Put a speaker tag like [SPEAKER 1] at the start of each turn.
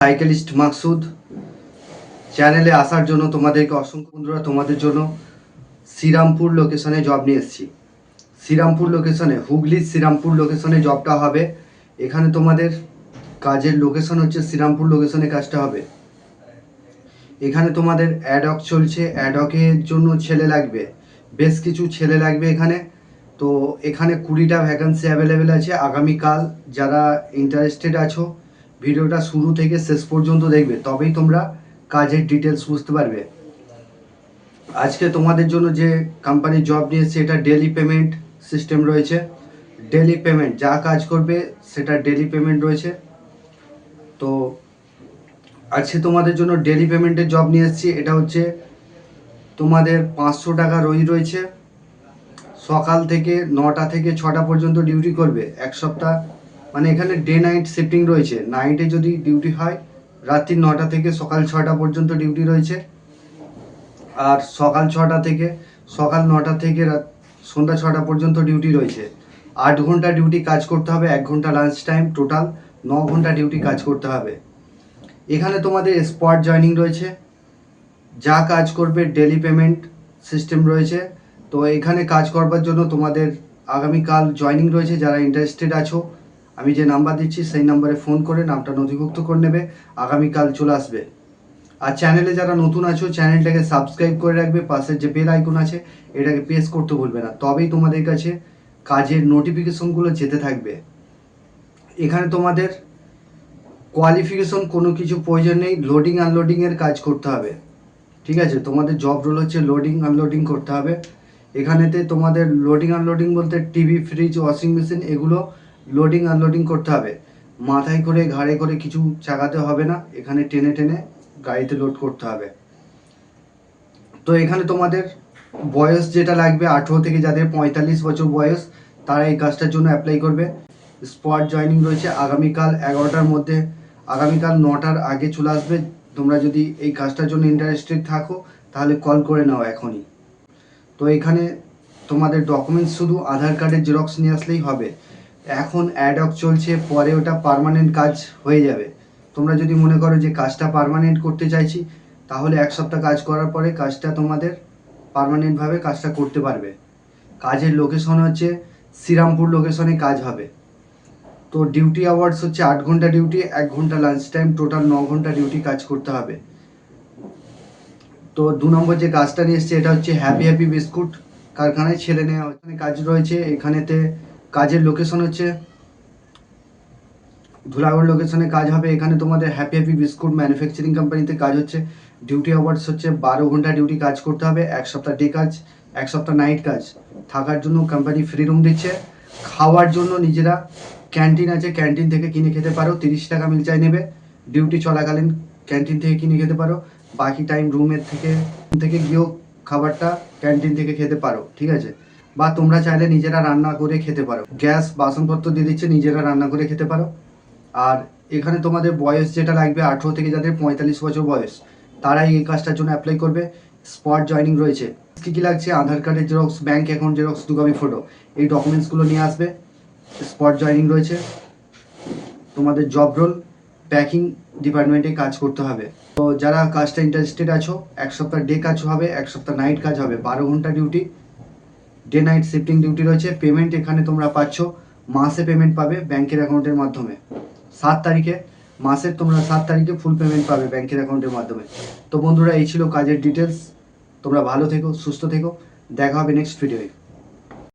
[SPEAKER 1] Cyclist Maksud চ্যানেলে আসার জন্য তোমাদেরকে অসংখ্য বন্ধুরা। তোমাদের জন্য শ্রীরামপুর লোকেশনে জব নিয়ে এসেছি। শ্রীরামপুর লোকেশনে, হুগলির শ্রীরামপুর লোকেশনে জবটা হবে। এখানে তোমাদের কাজের লোকেশন হচ্ছে শ্রীরামপুর লোকেশনে কাজটা হবে। এখানে তোমাদের অ্যাডহক চলছে, অ্যাডহকের জন্য ছেলে লাগবে, বেশ কিছু ছেলে লাগবে এখানে। তো এখানে 20টা ভ্যাকেন্সি অ্যাভেলেবেল আছে। আগামীকাল যারা ইন্টারেস্টেড আছো ভিডিওটা শুরু থেকে শেষ পর্যন্ত দেখবে, তবেই তোমরা কাজের ডিটেলস বুঝতে পারবে। আজকে তোমাদের জন্য যে কোম্পানির জব নিয়েছে এটা ডেলি পেমেন্ট সিস্টেম রয়েছে। ডেলি পেমেন্ট, যা কাজ করবে সেটা ডেলি পেমেন্ট রয়েছে। তো আজকে তোমাদের জন্য ডেলি পেমেন্টের জব নিয়ে এসেছি। এটা হচ্ছে তোমাদের 500 টাকা রোজ রয়েছে। সকাল থেকে 9টা থেকে 6টা পর্যন্ত ডিউটি করবে এক সপ্তাহ। মানে এখানে ডে নাইট শিফটিং রয়েছে। নাইটে যদি ডিউটি হয় রাত্রি 9টা থেকে সকাল 6টা পর্যন্ত ডিউটি রয়েছে। আর সকাল 9টা থেকে সন্ধ্যা 6টা পর্যন্ত ডিউটি রয়েছে। 8 ঘন্টা ডিউটি কাজ করতে হবে, 1 ঘন্টা লাঞ্চ টাইম, টোটাল 9 ঘন্টা ডিউটি কাজ করতে হবে। এখানে তোমাদের স্পট জয়নিং রয়েছে, যা কাজ করবে ডেলি পেমেন্ট সিস্টেম রয়েছে। তো এখানে কাজ করবার জন্য তোমাদের আগামীকাল জয়নিং রয়েছে। যারা ইন্টারেস্টেড আছো আমি যে নাম্বার দিচ্ছি সেই নাম্বারে ফোন করে নামটা নথিভুক্ত করে নেবে, আগামীকাল চলে আসবে। আর চ্যানেলে যারা নতুন আছো চ্যানেলটাকে সাবস্ক্রাইব করে রাখবে, পাশের যে বেল আইকন আছে এটাকে প্রেস করতে ভুলবে না, তবেই তোমাদের কাছে কাজের নোটিফিকেশনগুলো যেতে থাকবে। এখানে তোমাদের কোয়ালিফিকেশন কোনো কিছু প্রয়োজন নেই, লোডিং আনলোডিংয়ের কাজ করতে হবে। ঠিক আছে, তোমাদের জব রোল হচ্ছে লোডিং আনলোডিং করতে হবে। এখানেতে তোমাদের লোডিং আনলোডিং বলতে টিভি, ফ্রিজ, ওয়াশিং মেশিন এগুলো লোডিং আনলোডিং করতে হবে। মাথায় করে ঘাড়ে করে কিছু চাগাতে হবে না, এখানে টেনে টেনে গাড়িতে লোড করতে হবে। তো এখানে তোমাদের বয়স যেটা লাগবে 18 থেকে যাদের 45 বছর বয়স তারা এই কাজটার জন্য অ্যাপ্লাই করবে। স্পট জয়নিং রয়েছে আগামীকাল 11টার মধ্যে, আগামীকাল 9টার আগে চলে আসবে। তোমরা যদি এই কাজটার জন্য ইন্টারেস্টেড থাকো তাহলে কল করে নাও এখনই। তো এখানে তোমাদের ডকুমেন্টস শুধু আধার কার্ডের জেরক্স নিয়ে আসলেই হবে। এখন অ্যাডহক চলছে, পরে ওটা পার্মানেন্ট কাজ হয়ে যাবে। তোমরা যদি মনে করো যে কাজটা পার্মানেন্ট করতে চাইছি তাহলে 1 সপ্তাহ কাজ করার পরে কাজটা তোমাদের পার্মানেন্টভাবে কাজটা করতে পারবে। কাজের লোকেশন হচ্ছে শ্রীরামপুর লোকেশনে কাজ হবে। তো ডিউটি আওয়ার্স হচ্ছে 8 ঘন্টা ডিউটি, 1 ঘন্টা লাঞ্চ টাইম, টোটাল 9 ঘন্টা ডিউটি কাজ করতে হবে। তো 2 নম্বর যে কাজটা নিয়ে এসছে এটা হচ্ছে হ্যাপি হ্যাপি বিস্কুট কারখানায় ছেলে নেওয়া ওখানে কাজ রয়েছে। এখানেতে কাজের লোকেশন হচ্ছে ধুলাগড় লোকেশনে কাজ হবে। এখানে তোমাদের হ্যাপি হ্যাপি বিস্কুট ম্যানুফ্যাকচারিং কোম্পানিতে কাজ হচ্ছে। ডিউটি আওয়ার্স হচ্ছে 12 ঘন্টা ডিউটি কাজ করতে হবে। 1 সপ্তাহ ডে কাজ, 1 সপ্তাহ নাইট কাজ। থাকার জন্য কোম্পানি ফ্রি রুম দিচ্ছে। খাওয়ার জন্য নিজেরা ক্যান্টিন আছে, ক্যান্টিন থেকে কিনে খেতে পারো। 30 টাকা মিল চাই নেবে। ডিউটি চলাকালীন ক্যান্টিন থেকে কিনে খেতে পারো, বাকি টাইম রুমের থেকে গিয়েও খাবারটা ক্যান্টিন থেকে খেতে পারো। ঠিক আছে, বা তোমরা চাইলে নিজেরা রান্না করে খেতে পারো। গ্যাস বাসনপত্র দিয়ে দিচ্ছে, নিজেরা রান্না করে খেতে পারো। আর এখানে তোমাদের বয়স যেটা লাগবে 18 থেকে যাদের 45 বছর বয়স তারাই এই কাজটার জন্য অ্যাপ্লাই করবে। স্পট জয়নিং রয়েছে। কী কী লাগছে? আধার কার্ডের xerox, bank account xerox, 2 copy photo, এই ডকুমেন্টসগুলো নিয়ে আসবে। স্পট জয়নিং রয়েছে। তোমাদের জব রোল প্যাকিং ডিপার্টমেন্টে কাজ করতে হবে। তো যারা কাজটা ইন্টারেস্টেড আছো 1 সপ্তাহ ডে কাজ হবে, 1 সপ্তাহ নাইট কাজ হবে। 12 ঘন্টা duty, day night shifting duty রয়েছে। পেমেন্ট এখানে তোমরা পাচ্ছ মাসে পেমেন্ট পাবে ব্যাংকের অ্যাকাউন্টের মাধ্যমে। 7 তারিখে, মাসের তোমরা 7 তারিখে ফুল পেমেন্ট পাবে ব্যাংকের অ্যাকাউন্টের মাধ্যমে। তো বন্ধুরা এই ছিল কাজের ডিটেলস। তোমরা ভালো থেকো, সুস্থ থেকো, দেখা হবে নেক্সট ভিডিওয়ে।